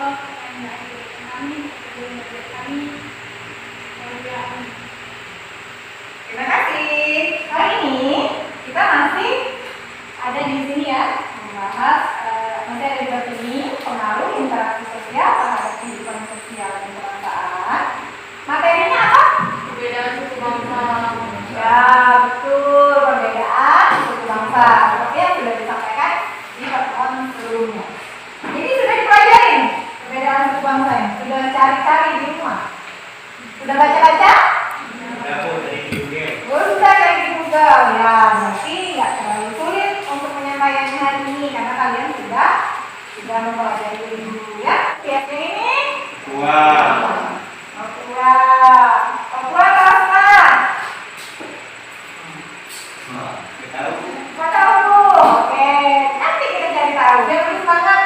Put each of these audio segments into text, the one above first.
Terima kasih. Kali ini kita masih ada di sini ya, membahas masih ada di bab ini pengaruh interaksi sosial terhadap kehidupan sosial dan kebangsaan. Materinya apa? Perbedaan suku bangsa. Ya, betul, perbedaan suku bangsa. Seperti yang sudah disampaikan di pertemuan sebelumnya. Ini sudah dipelajarin perbedaan suku bangsa ini. Sudah cari-cari di rumah. Sudah baca-baca? Sudah kayak di Google ya, berarti nggak terlalu sulit untuk menyampaikannya hari ini karena kalian sudah mempelajari dulu ya. Lihat ini. Papua kelas mana? Tahu. Oke, nanti kita cari tahu. Biar lebih semangat.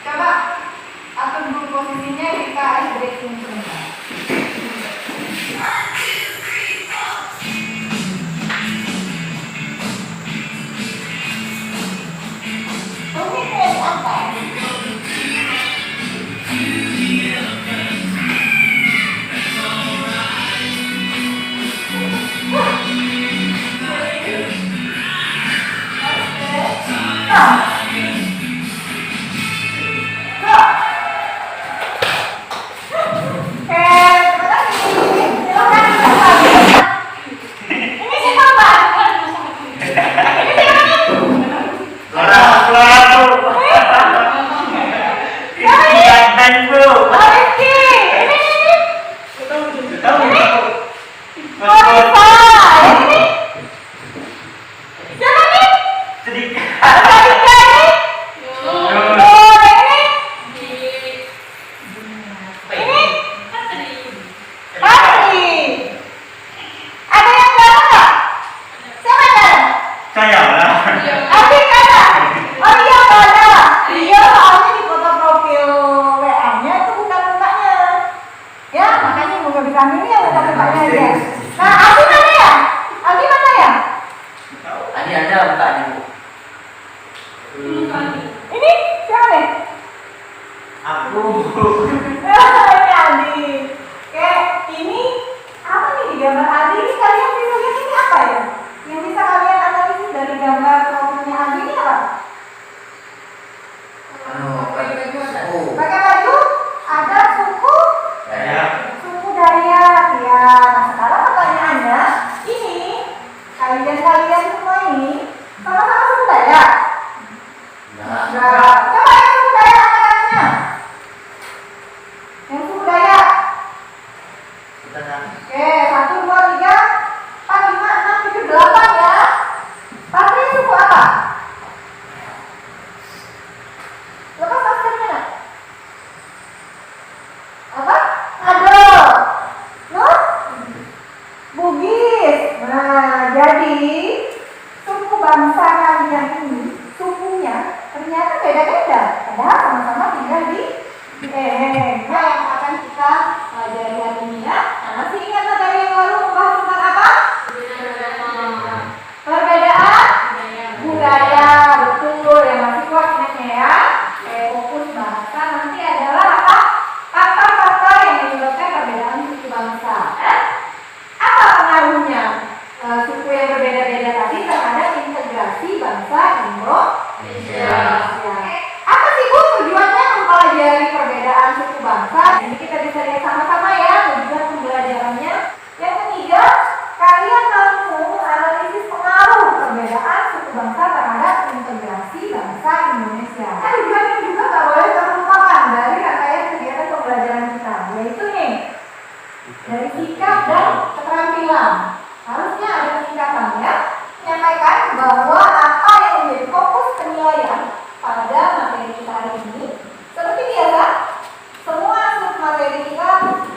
Coba atur dulu posisinya kita break sebentar.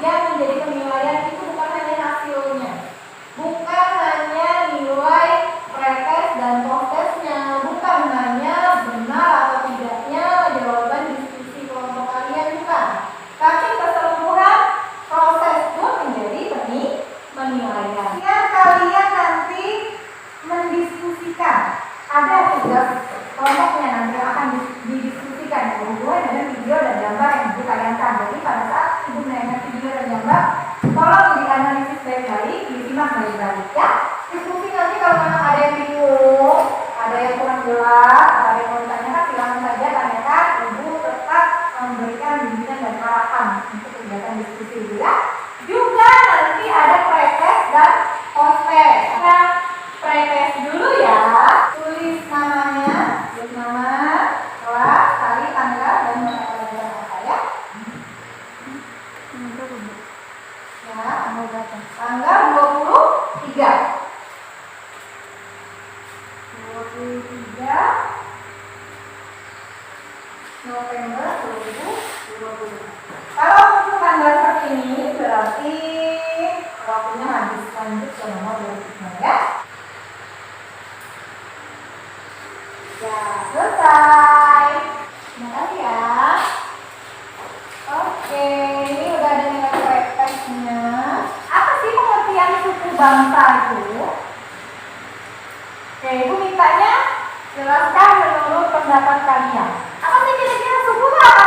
Yang Jadi pada saat ibu menayangkan video dan gambar, tolong dianalisis baik-baik, disimak baik-baik ya. Diskusi nanti kalau memang ada yang bingung, ada yang kurang jelas, ada yang mau ditanyakan, silakan saja tanyakan. Ibu tetap memberikan bimbingan dan arahan untuk kegiatan diskusi ibu ya. Juga nanti ada pretest dan post-test. Nah, pretest dulu ya. Tulis namanya, tulis nama, kelas, hari, tanggal, dan mata pelajaran apa ya. Ya, tanggal 23 November 2020. Kalau untuk tanggal seperti ini berarti waktunya habis, lanjut ke nomor berikutnya ya. Ya, selesai. Terima kasih ya. Oke, ini udah ada nilai pretestnya. Apa sih pengertian suku bangsa itu? Oke, ibu mintanya jelaskan menurut pendapat kalian. Apa sih kira-kira suku apa?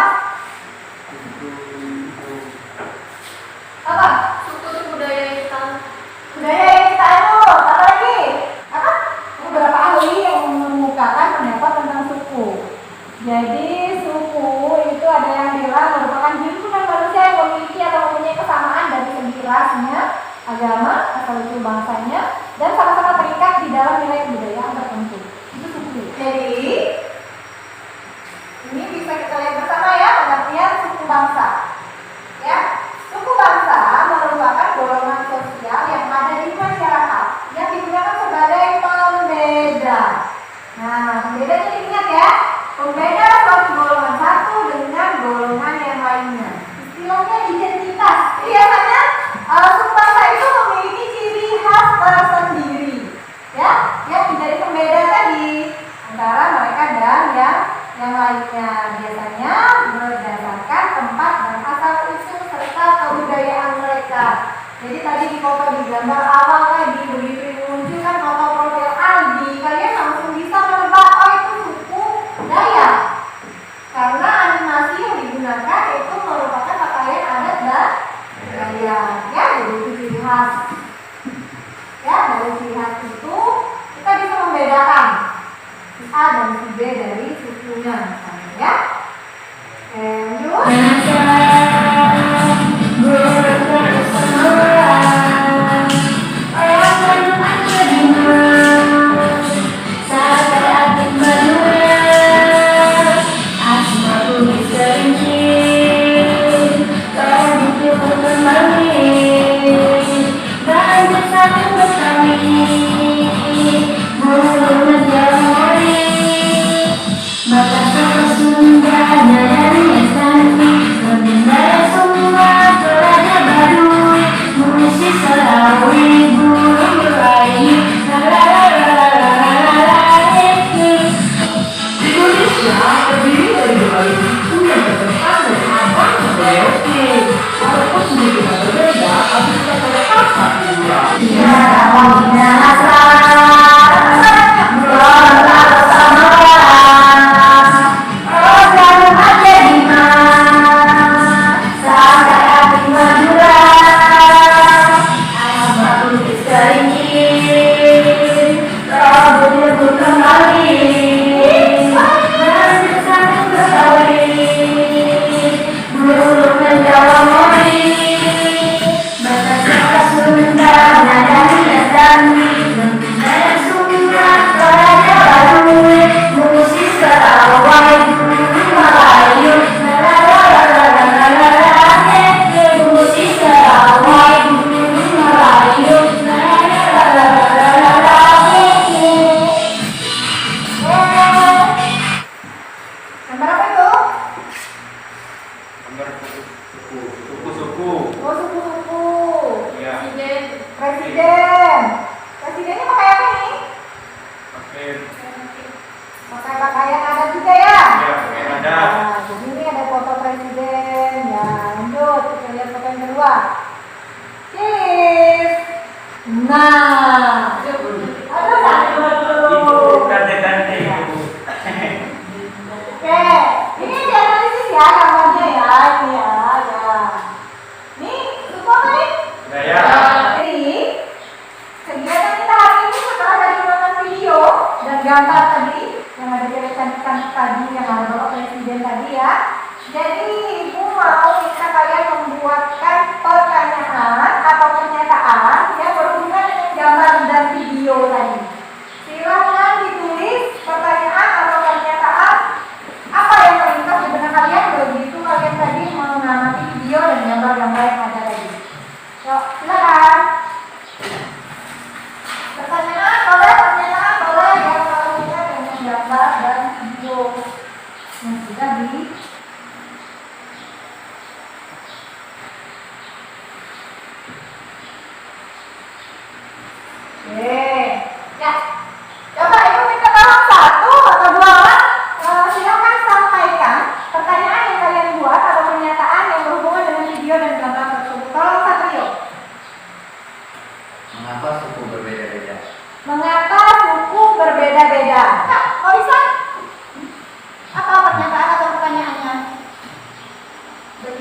Apa? Suku itu budaya kita. Budaya yang kita anut. Apa lagi? Apa? Beberapa ahli yang mengemukakan pendapat tentang suku. Jadi suku itu ada yang bilang merupakan himpunan manusia yang memiliki atau mempunyai kesamaan dari segi rasnya, agama, asal-usul bangsanya, dan sama-sama terikat di dalam nilai kebudayaan tertentu. Itu suku. Jadi ini bisa kita lihat bersama ya pengertian suku bangsa. Ya, suku bangsa merupakan golongan sosial yang ada di masyarakat yang digunakan sebagai pembeda. Nah, pembeda ini ingat ya, pembeda suatu golongan satu dengan golongan yang lainnya. Istilahnya identitas. Biasanya suku bangsa itu memiliki ciri khas tersendiri, ya, yang menjadi pembeda tadi antara mereka dan yang lainnya. Biasanya berdasarkan tempat dan asal usul serta kebudayaan mereka. Jadi tadi di foto di gambar awal tadi begitu menunjukkan foto profil Aldi, kalian langsung bisa menebak oh itu suku Dayak. Karena animasi yang digunakan itu merupakan pakaian adat dan Dayak. Ya, jadi itu ciri khas. Ya, dari ciri khas itu kita bisa membedakan si A dan si B dari sukunya misalnya ya. Lanjut.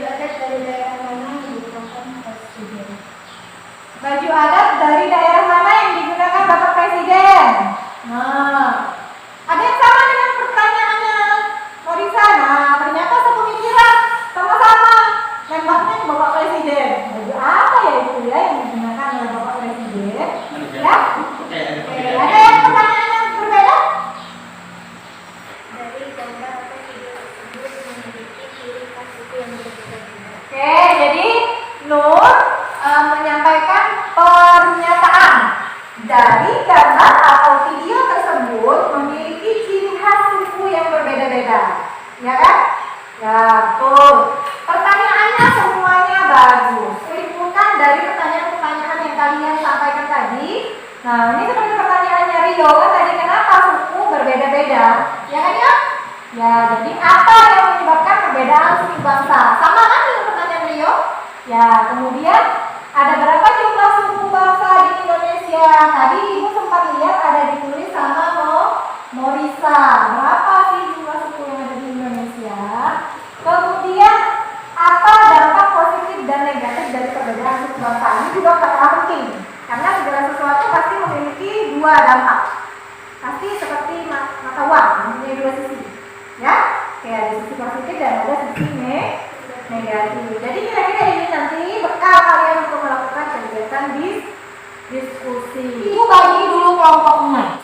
adat dari daerah mana yang digunakan presiden? Baju adat dari daerah mana yang digunakan Bapak Presiden? Nah, ada yang sama dengan pertanyaannya Morisa. Nah, ternyata sepemikiran sama-sama nembaknya ke Bapak Presiden. Baju apa ya itu ya yang digunakan oleh Bapak Presiden? Ya? Oke, ada yang pertanyaannya berbeda? Dari gambar atau video tersebut memiliki ciri khas suku yang berbeda-beda. Oke, jadi Nur menyampaikan pernyataan dari gambar atau video tersebut memiliki ciri khas suku yang berbeda-beda, ya kan? Ya, betul. Pertanyaannya semuanya bagus. Simpulkan dari pertanyaan-pertanyaan yang kalian sampaikan tadi. Nah, ini seperti pertanyaannya Rio kan tadi, kenapa suku berbeda-beda? Ya kan ya? Ya, jadi apa yang menyebabkan perbedaan suku bangsa? Sama kan dengan pertanyaan Rio? Ya, kemudian ada berapa jumlah suku bangsa di Indonesia? Tadi Ibu sempat lihat ada ditulis sama Morisa. Berapa sih jumlah suku yang ada di Indonesia? Kemudian apa dampak positif dan negatif dari perbedaan suku bangsa? Ini juga sangat penting karena segala sesuatu pasti memiliki dua dampak. Pasti seperti mata uang, mempunyai dua sisi. Ya, kayak ada sisi positif dan ada sisi negatif. Jadi kira-kira ini nanti bekal kalian untuk melakukan kegiatan diskusi. Ibu bagi dulu kelompoknya.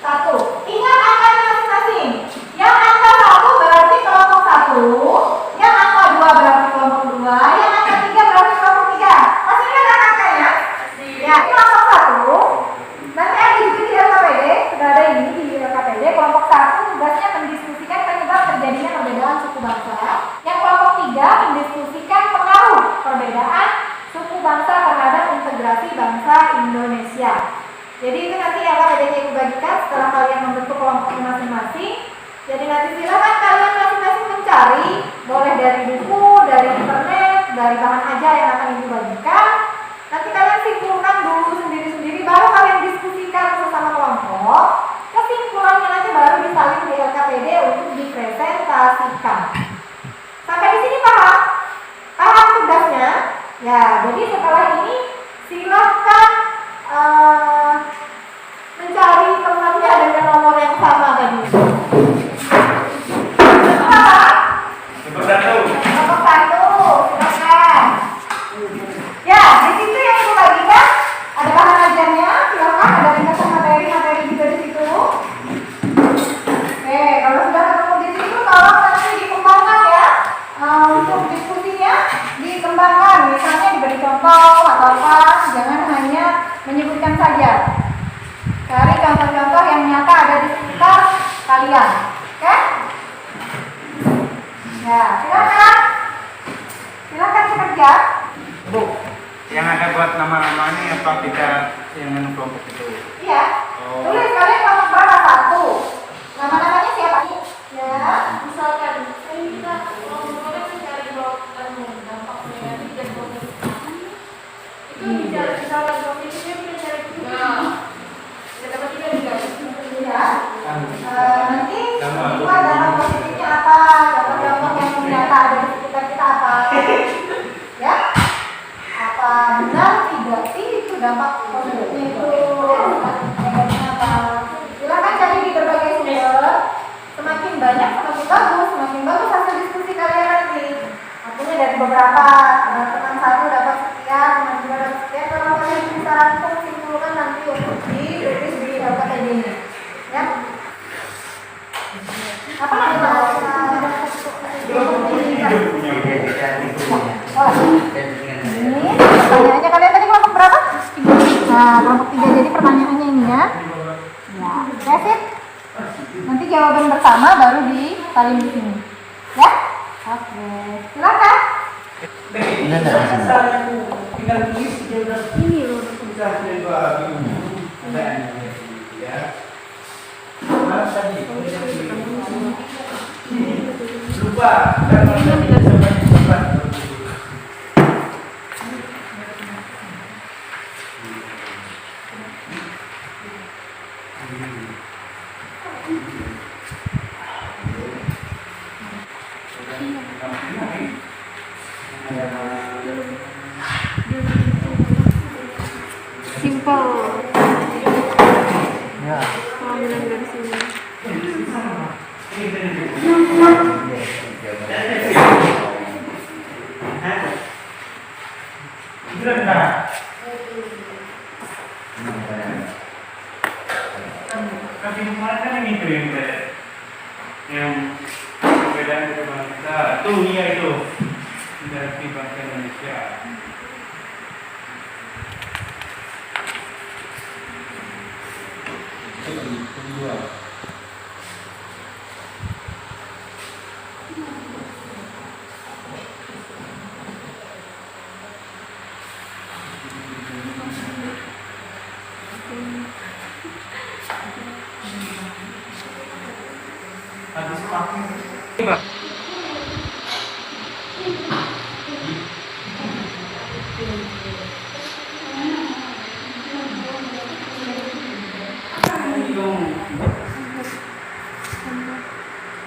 Satu. Ingat angkanya masing-masing. Yang angka 1 berarti kelompok 1, yang angka 2 berarti kelompok 2, yang angka 3 berarti kelompok 3. Masih ingat angkanya? Ya, itu kelompok 1. Nanti ada juga di LKPD, sudah ada ini di LKPD. Kelompok 1 tugasnya mendiskusikan penyebab terjadinya perbedaan suku bangsa. Yang kelompok 3 mendiskusikan pengaruh perbedaan suku bangsa terhadap integrasi bangsa Indonesia. Jadi itu nanti LKPD-nya Ibu bagikan setelah kalian membentuk kelompok masing-masing. Jadi nanti silakan kalian masing-masing mencari, boleh dari buku, dari internet, dari bahan aja yang akan Ibu bagikan. Nanti kalian simpulkan dulu sendiri-sendiri, baru kalian diskusikan sesama kelompok. Kesimpulannya nanti baru disalin di LKPD untuk dipresentasikan. Sampai di sini paham? Paham tugasnya? Ya, jadi setelah ini silakan mencari temannya dengan nomor yang sama tadi. Nomor 1, silakan. Ya, di situ yang Ibu bagikan ada bahan ajarnya, silakan ada ringkasan materi juga di situ. Oke, kalau sudah ketemu di situ, tolong nanti dikembangkan ya. Untuk diskusinya dikembangkan, misalnya diberi contoh atau apa, jangan hanya menyebutkan saja. Cari contoh-contoh yang nyata ada di sekitar kalian. Oke? Ya, silakan. Silakan bekerja. Bu, yang ada buat nama-namanya atau tidak yang kelompok itu? Iya. Oh. Tulis kalian kelompok berapa? 1. Nama-namanya siapa? Ya. Misalkan kita ngomong-ngomong mencari dampak negatif dan positif. Itu bicara misalkan positifnya kita cari juga. Kita dapat 3 juga. Ya. Nanti semua dampak positifnya apa? Dampak-dampak yang nyata ada di sekitar kita apa? Ya. Apa benar tidak sih itu dampak positifnya itu? Negatifnya apa? Silakan cari di berbagai sumber. Semakin banyak semakin bagus hasil diskusi kalian nanti. Artinya dari beberapa teman 1 dapat sekian, teman 2 dapat sekian. Kalau kalian bisa rangkum simpulkan nanti untuk ditulis di LKPD ini. Ya. Apa namanya? Ini pertanyaannya kalian tadi kelompok berapa? Nah, kelompok 3. Jadi pertanyaannya ini ya. Ya, that's it. Nanti jawaban bersama baru disalin di sini. Ya? Oke. Silakan. Tinggal tulis ini lupa. Simple. Ya. Pengambilan dari sini. Tapi kemarin kan yang itu yang perbedaan dengan kita tuh iya itu dari bangsa Indonesia. Kedua. Habis pakai. Coba.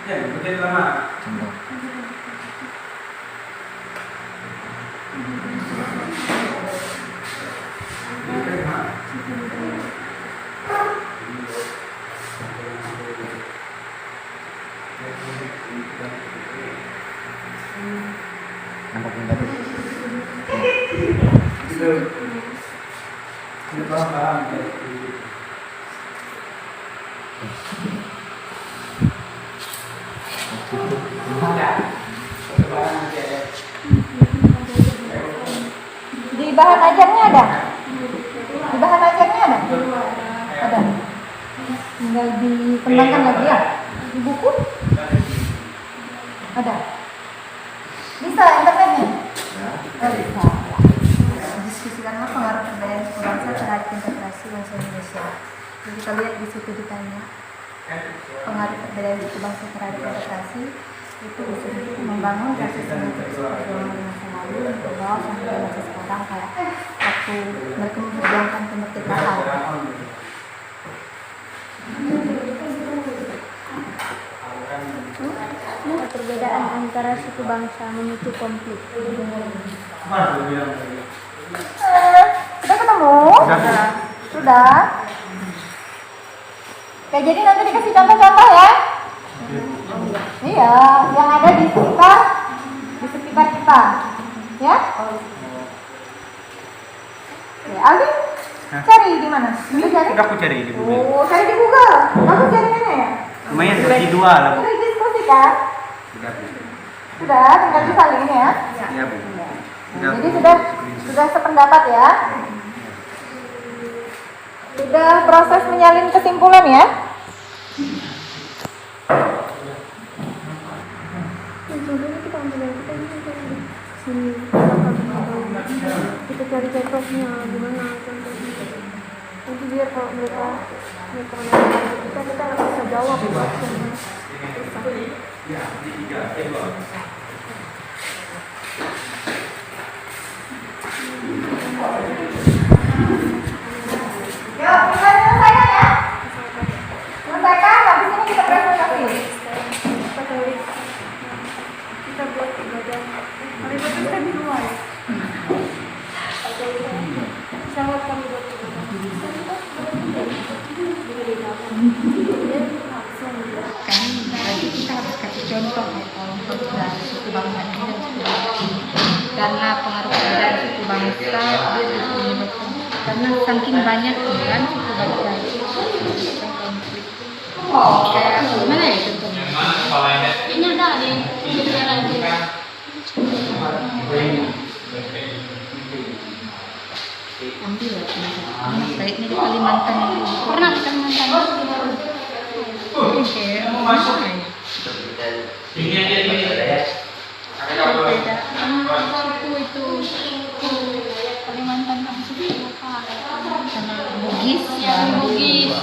Ya, betul lama. Nampak enggak tuh? Itu. Ini paham. Di bahan ajarnya ada? Di bahan ajarnya ada? Ada. Tinggal dikembangkan lagi ya? Di buku? Ada. Bisa internetnya? Oh, bisa. Diskusikanlah pengaruh kebudayaan suku bangsa terhadap integrasi bangsa Indonesia. Jadi kita lihat di situ ditanya pengaruh kebudayaan suku bangsa terhadap integrasi itu disebut membangun rasa simetris perjuangan di masa lalu untuk membawa sampai masa sekarang kayak waktu mereka memperjuangkan kemerdekaan. Perbedaan antara suku bangsa memicu konflik. Sudah ketemu? Sudah. Oke, jadi nanti dikasih contoh-contoh ya. Iya, yang ada di sekitar kita. Ya? Ya, Alvin, cari di mana? Bisa cari? Udah aku cari di Google. Oh, cari di Google. Aku cari mana ya? Lumayan bagi dua lah bu. Sudah diskusi kan? Sudah. Sudah, tinggal disalin ya. Iya bu. Jadi sudah sependapat ya. Sudah proses menyalin kesimpulan ya. Contohnya kita ambil yang kita ini sini kita cari contohnya gimana contohnya. Nanti biar kalau mereka kita bisa jawab. Yuk, kita selesaikan ya. Selesaikan, habis ini kita presentasi. Kita buat badan. Hari itu kita di luar. Sangat kami buat Kan berarti kita harus kasih contoh ya kalau dari suku bangsa ini dan suku bangsa ini. Karena pengaruh kebudayaan suku bangsa dia menyebabkan karena saking banyak kan suku bangsa itu konflik. Kayak gimana ya contohnya? Ini ada di video lagi. Ambil lah baiknya di Kalimantan itu. Pernah di Kalimantan. Kayak gimana ya? Perbedaan suku itu Kalimantan sama suku lokal. Sama Bugis ya. Bugis.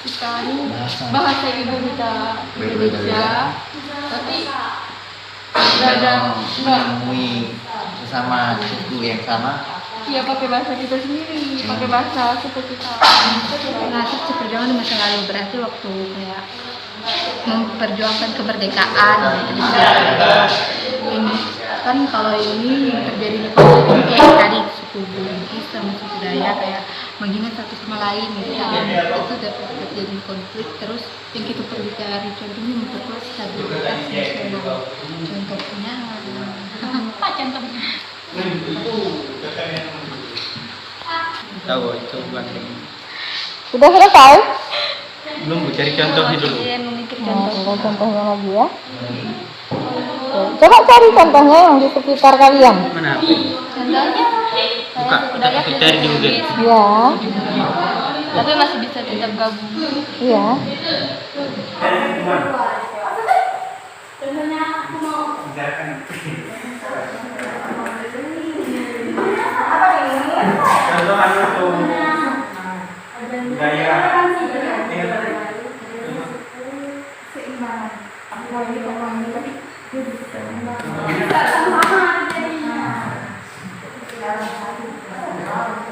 Kita ini bahasa ibu kita Indonesia, tapi Tidak menemui sesama suku yang sama Iya, pakai bahasa kita sendiri, pakai bahasa suku kita. Nasib perjuangan di masa lalu berarti waktu kayak memperjuangkan kemerdekaan gitu. Ini kan kalau ini terjadi di konflik ini kayak tadi suku Bugis sama suku Dayak kayak menghina satu sama lain gitu kan. Itu dapat terjadi konflik terus yang kita perlu cari contohnya memperkuat stabilitas nasional. Contohnya apa contohnya? Tahu itu banteng. Sudah selesai? Belum, Bu, cari contohnya dulu. Contohnya lagi ya. Coba cari contohnya yang di sekitar kalian. Mana? Contohnya Buka, aku cari di Google. Iya, tapi masih bisa tetap gabung. iya. Contohnya aku mau Apa ini? Contoh anu tuh gaya Seimbangan. Aku mau ini tapi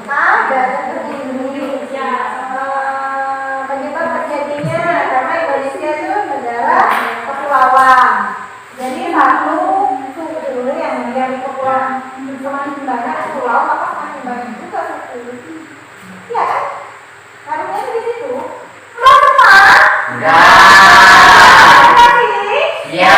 ada Indonesia. Penyebab terjadinya karena Indonesia itu negara kepulauan. Jadi satu suku dulu yang menjadi kepulauan semakin banyak pulau maka semakin banyak juga suku. Iya kan? Harusnya di situ. Sudah semua? Ya.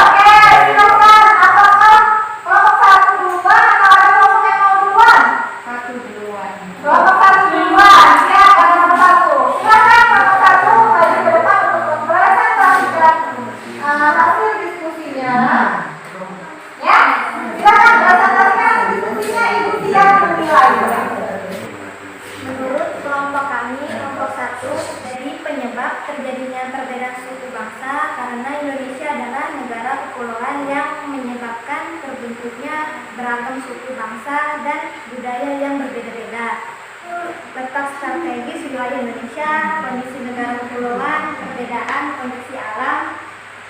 Oke, silakan. Apakah kelompok satu duluan atau ada kelompok yang mau duluan? Satu duluan. Kelompok satu duluan. Ya, ada nomor satu. Silakan kelompok satu maju ke depan untuk mempresentasikan hasil diskusinya. Ya, silakan presentasikan hasil diskusinya. Ibu Tia menilai. Menurut kelompok kami, kelompok 1, jadi penyebab terjadinya perbedaan suku bangsa karena Indonesia adalah negara kepulauan yang menyebabkan terbentuknya beragam suku bangsa dan budaya yang berbeda-beda. Letak strategis wilayah Indonesia, kondisi negara kepulauan, perbedaan kondisi alam,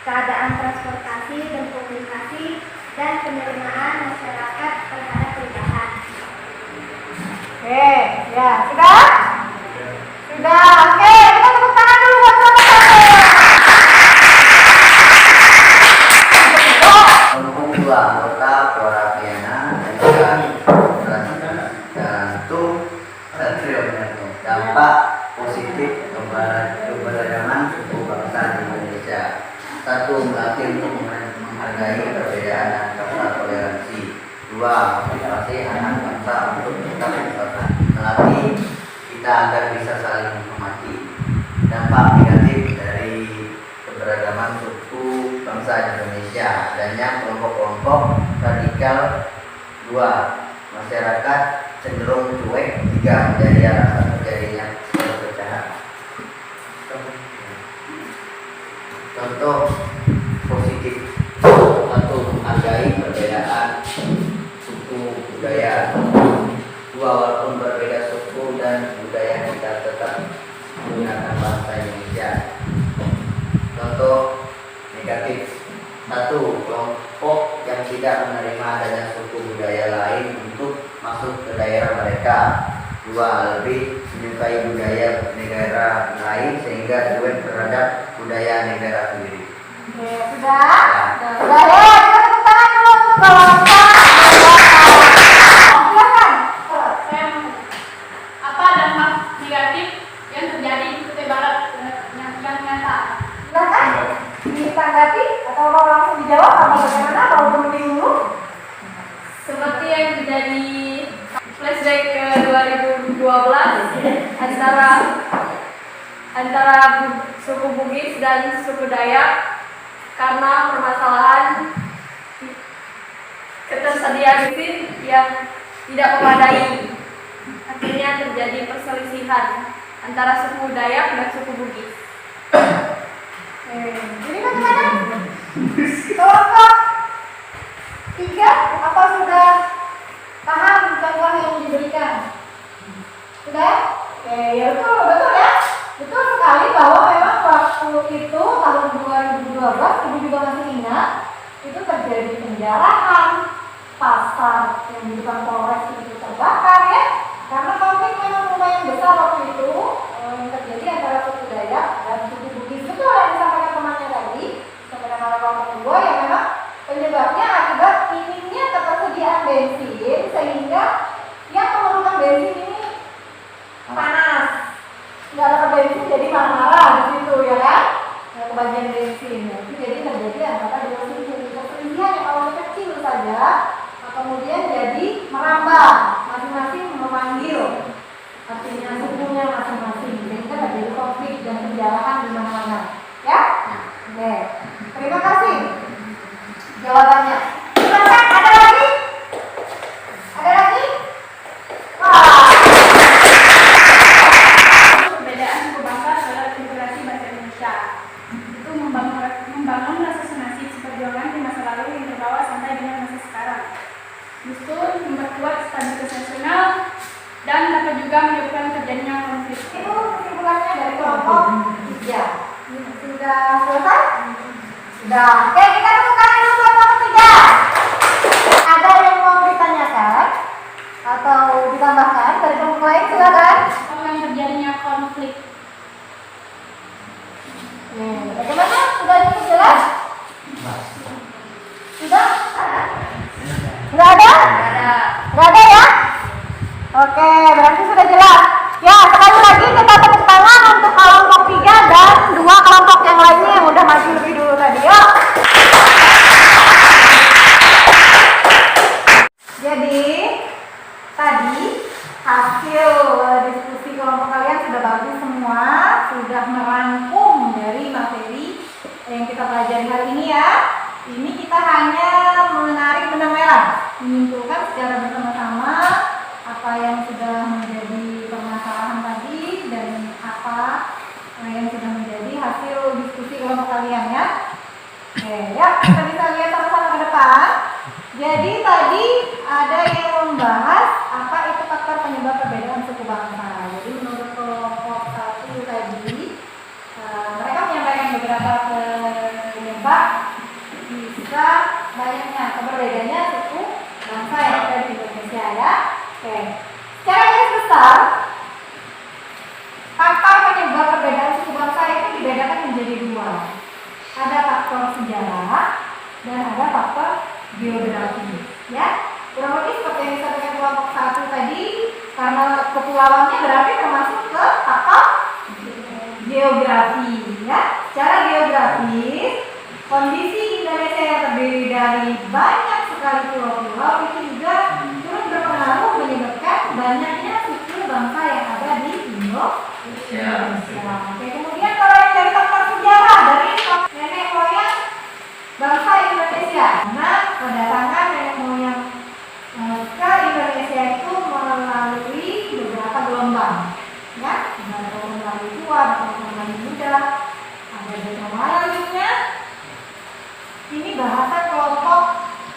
keadaan transportasi dan komunikasi, dan penerimaan masyarakat terhadap perubahan. Oke, ya, sudah? Sudah, oke, kita tepuk tangan dulu buat kelompok satu. Mendukung dua anggota Korapiana dan juga Jantung Satrio Menentu. Dampak positif keberagaman suku bangsa di Indonesia. Satu, melatih untuk menghargai perbedaan dan rasa toleransi. Dua, motivasi anak bangsa untuk tetap melatih kita agar bisa saling menghormati. Dampak negatif dari keberagaman suku bangsa di Indonesia, adanya kelompok-kelompok radikal. Dua, masyarakat cenderung cuek. Tiga, menjadi alasan terjadinya perpecahan. Contoh positif: satu, menghargai perbedaan suku budaya. Dua, walaupun berbeda suku dan budaya kita tetap menggunakan bahasa Indonesia. Contoh negatif: satu, kelompok yang tidak menerima adanya suku budaya lain untuk masuk ke daerah mereka. Dua, lebih menyukai budaya negara lain sehingga cuek terhadap budaya negara sendiri. Oke, sudah? Sudah ya, kita tepuk tangan dulu untuk kelompok. Silakan. Apa dampak negatif yang terjadi di Kutai Barat yang nyata? Silakan ditanggapi atau mau langsung dijawab atau bagaimana? Mau berunding dulu? Seperti yang terjadi flashback ke 2012 antara suku Bugis dan suku Dayak karena permasalahan ketersediaan mesin yang tidak memadai. Akhirnya terjadi perselisihan antara suku Dayak dan suku Bugis. Jadi bagaimana? Kelompok 3, apa sudah paham contoh yang diberikan? Sudah? Oke, ya betul ya. Betul sekali bahwa memang waktu itu tahun 2012, ibu juga masih ingat, itu terjadi penjarahan pasar yang di depan Polres itu bakar ya. Karena konflik memang lumayan besar waktu itu yang terjadi antara suku Dayak dan suku Bugis. Betul yang disampaikan temannya tadi, sebenarnya oleh kelompok kedua yang memang penyebabnya akibat minimnya ketersediaan bensin sehingga yang memerlukan bensin ini panas. Nggak dapat bensin jadi marah-marah di situ ya kan? Nah, kebagian bensin itu jadi terjadi antara dua suku. Perselisihan yang awalnya kecil saja kemudian jadi merambah, masing-masing memanggil artinya sukunya masing-masing sehingga terjadi konflik dan penjarahan di mana-mana ya. Oke, terima kasih jawabannya. Silakan, ada lagi? Ada lagi? Wah. Perbedaan suku bangsa adalah integrasi bahasa Indonesia. Itu membangun rasa senasib perjuangan di masa lalu yang terbawa sampai dengan masa sekarang. Justru memperkuat stabilitas nasional dan dapat juga menyebabkan terjadinya konflik. Itu kesimpulannya dari kelompok 3. Sudah selesai? Sudah. Oke, kita temukan dulu kelompok 3. Ada yang mau ditanyakan atau ditambahkan dari kelompok lain? Silakan. Tentang terjadinya konflik. Bagaimana? Sudah cukup jelas? Sudah? Nggak ada? Nggak ada ya? Oke, berarti sudah jelas. Ya, sekali lagi kita tepuk tangan untuk kelompok 3 dan 2 kelompok yang lainnya yang udah maju lebih dulu tadi. Yuk. Jadi, tadi hasil diskusi kelompok kalian sudah bagus semua, sudah merangkum dari materi yang kita pelajari hari ini ya. Ini kita hanya menarik benang merah, menyimpulkan secara bersama-sama apa yang sudah menjadi permasalahan tadi dan apa yang sudah menjadi hasil diskusi kelompok kalian ya. Oke, ya kita bisa lihat sama-sama ke depan. Jadi tadi ada yang membahas apa itu faktor penyebab perbedaan suku bangsa. Jadi menurut kelompok 1 tadi, mereka menyampaikan beberapa penyebab bisa banyaknya perbedaannya suku bangsa yang ada di Indonesia ya. Oke, secara garis besar faktor penyebab perbedaan suku bangsa itu dibedakan menjadi 2. Ada faktor sejarah dan ada faktor geografi ya. Kurang lebih seperti yang disampaikan kelompok 1 tadi, karena kepulauannya berarti termasuk ke faktor geografi ya. Secara geografis kondisi Indonesia yang terdiri dari banyak sekali pulau-pulau itu juga turut berpengaruh menyebabkan banyaknya suku bangsa yang ada di Indonesia. Oke, kemudian kalau yang dari faktor sejarah dari nenek moyang bangsa Indonesia, nah kedatangan nenek moyang ke Indonesia itu melalui beberapa gelombang, ya, ada gelombang tua, ada gelombang muda, ada gelombang lainnya. Ini bahasan kelompok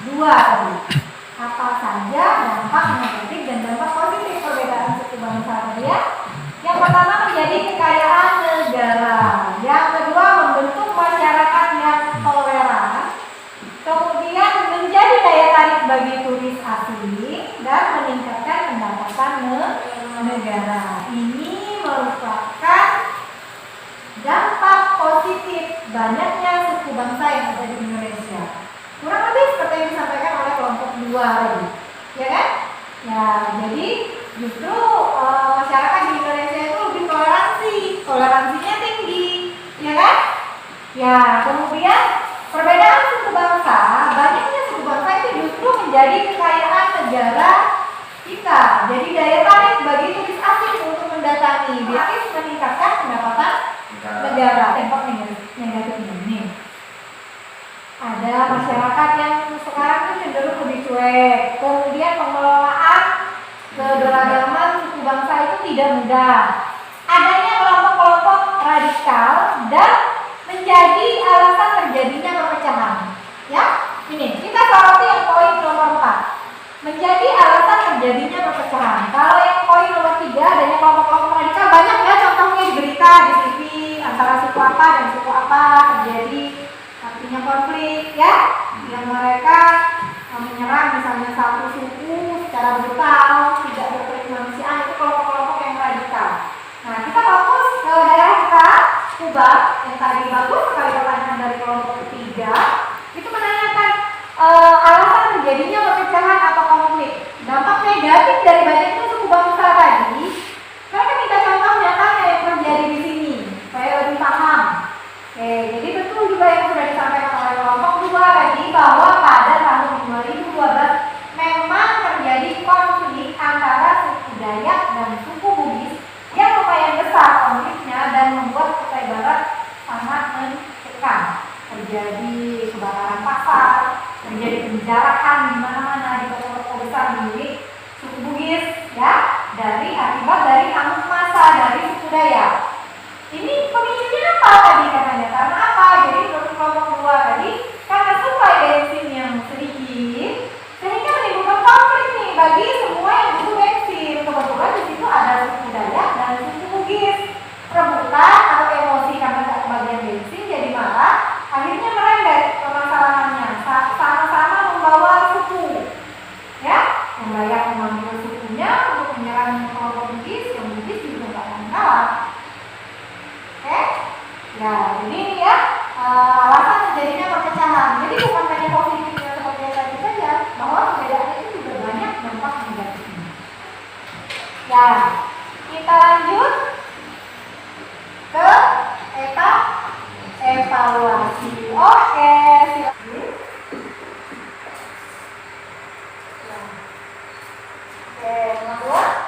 2 tadi. Apa saja dampak negatif dan dampak positif perbedaan suku bangsa tadi ya? Yang pertama menjadi kekayaan negara. Yang kedua membentuk masyarakat yang toleran. Kemudian menjadi daya tarik bagi turis asing dan meningkatkan pendapatan negara. Ini merupakan dampak positif banyaknya suku bangsa yang ada di Indonesia. Kurang lebih seperti yang disampaikan oleh kelompok 2 tadi, ya kan? Ya, jadi justru masyarakat di Indonesia itu lebih toleransinya tinggi, ya kan? Ya, kemudian perbedaan suku bangsa, banyaknya suku bangsa itu justru menjadi kekayaan negara kita. Jadi daya tarik bagi turis asing untuk mendatangi, biar meningkatkan pendapatan negara. Dampak negatifnya nih. Ada masyarakat yang sekarang itu cenderung lebih cuek. Kemudian pengelolaan keberagaman suku bangsa itu tidak mudah. Adanya kelompok-kelompok radikal dan menjadi alasan terjadinya perpecahan. Ya, ini kita soroti yang poin nomor 4. Menjadi alasan terjadinya perpecahan. Kalau yang poin nomor 3 adanya kelompok-kelompok radikal banyak ya contohnya di berita di TV antara suku apa dan suku apa terjadi artinya konflik ya, yang mereka menyerang misalnya satu suku secara brutal, tidak bagus sekali pertanyaan dari kelompok ketiga. Itu menanyakan alasan terjadinya perpecahan atau konflik. Dampak negatif dari banyaknya suku bangsa tadi. Mereka minta contoh nyatanya yang terjadi di sini supaya lebih paham. Oke, jadi betul juga yang sudah disampaikan oleh kelompok 2 tadi bahwa pada tahun 2012 memang terjadi konflik antara suku Dayak dan suku Bugis yang lumayan besar konfliknya dan membuat Kutai Barat sangat mencekam. Terjadi kebakaran pasar, terjadi penjarahan di mana-mana di toko-toko besar milik suku Bugis, ya, akibat dari amuk massa dari suku Dayak. Ini pemicunya apa tadi katanya? Karena apa? Jadi menurut kelompok 2 tadi, karena suplai bensin yang sedikit, sehingga menimbulkan konflik nih bagi semua yang butuh bensin. Kebetulan di situ ada suku Dayak dan suku Bugis. Rebutan atau emosi karena tidak kebagian bensin jadi marah. Akhirnya merembet permasalahannya. Sama-sama membawa suku, ya, yang Dayak memanggil sukunya untuk menyerang kelompok Bugis, yang Bugis juga nggak akan kalah. Oke, ya, jadi ini ya alasan terjadinya perpecahan. Jadi bukan hanya positifnya seperti yang tadi saja, bahwa perbedaan itu juga banyak dampak negatifnya. Ya, kita lanjut ke etap evaluasi. Oke, silakan. Oke, nomor 2.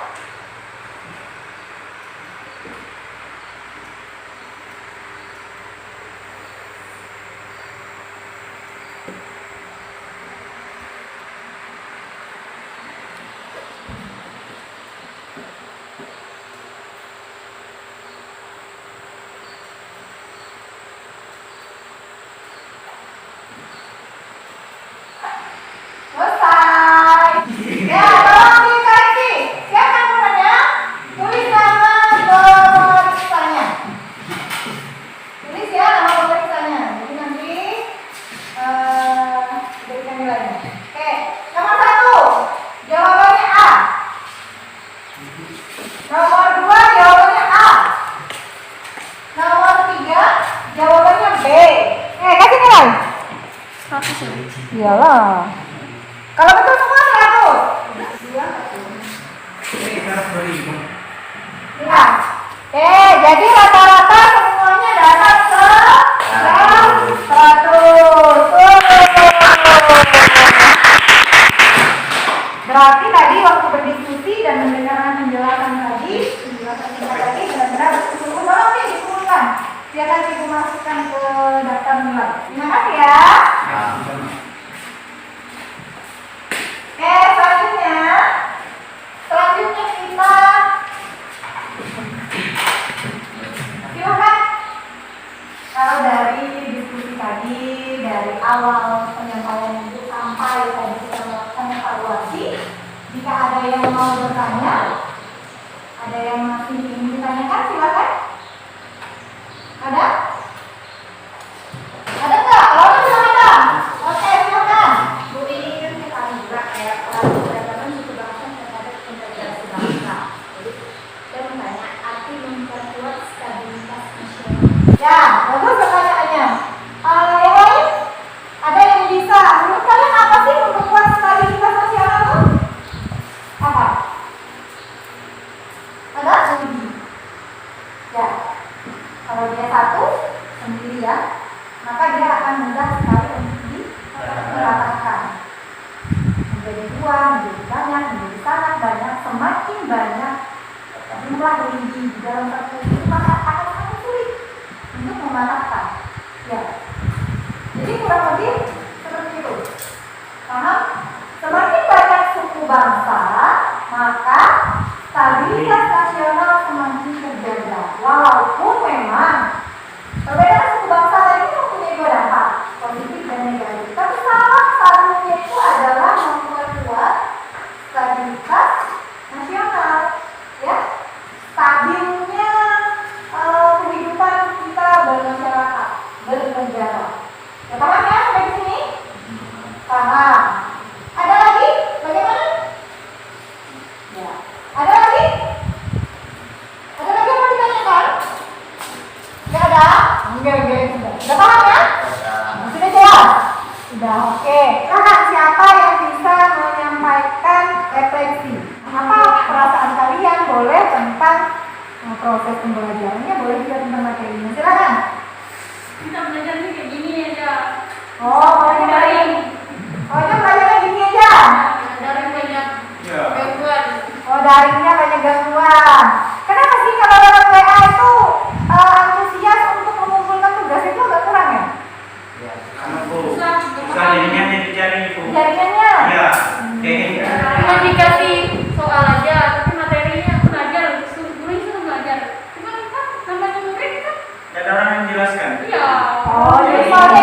Selesai. Ya, tolong dikoreksi. Siapa yang menanya? Tulis nama pemeriksanya. Tulis ya nama pemeriksanya. Jadi nanti berikan nilainya. Oke, nomor 1 jawabannya A. Nomor 2 jawabannya A. Nomor 3 jawabannya B. Kasih nilai. 100 ya? Iyalah. Kalau betul semua 100. Ya. Jadi rata-rata semuanya dapat 100. Berarti tadi waktu berdiskusi dan mendengarkan penjelasan tadi benar-benar betul-betul tolong nih dikumpulkan. Biar nanti ibu masukkan ke daftar nilai. Terima kasih ya. Selanjutnya kita silakan. Kalau dari diskusi tadi, dari awal penyampaian itu sampai tadi kita melakukan evaluasi, jika ada yang mau bertanya, ada yang masih ingin ditanyakan, silakan. Ada? Ada nggak? Kalau ada bilang ada. Oke, silakan. Bu, ini kan kita juga kayak peradaban suku bangsa terhadap integrasi bangsa. Jadi saya bertanya, arti memperkuat stabilitas nasional. Ya, bagus pertanyaannya. Yang lain? Ada yang bisa? Menurut kalian apa sih memperkuat stabilitas nasional itu? Apa? Ada? Ya. Kalau dia satu sendirian, maka dia akan mudah sekali untuk diratakan. Menjadi dua, menjadi banyak, menjadi sangat banyak, semakin banyak jumlah tinggi di dalam satu itu, maka akan sangat sulit untuk mematahkan. Ya. Jadi kurang lebih seperti itu. Paham? Semakin banyak suku bangsa, maka stabilitas nasional semakin terjaga. Walaupun memang perbedaan suku bangsa tadi mempunyai dua dampak, positif dan negatif. Tapi salah satunya itu adalah memperkuat stabilitas nasional, ya, stabilnya kehidupan kita bermasyarakat, bernegara. Ya, paham ya sampai di sini? Paham. Ada lagi? Bagaimana? Ya. Ada lagi? Ada lagi yang mau ditanyakan? Gak ada? Enggak. proses pembelajarannya, boleh juga tentang materinya. Silakan. Kita belajarnya kayak gini aja. Oh, pokoknya Daring. belajarnya gini aja. Daring banyak Ya. gangguan. Oh, daringnya banyak gangguan. Kenapa sih kalau lewat WA itu antusias untuk mengumpulkan tugas itu agak kurang ya? Ya. Karena Bu, susah jadinya dicari Bu. Jaringannya? Iya. Kayaknya. Cuma dikasih soal aja, tapi materinya belajar, guru suruh belajar. Cuma kan namanya murid kan? Ada orang yang menjelaskan. Iya. Oh, jadi soalnya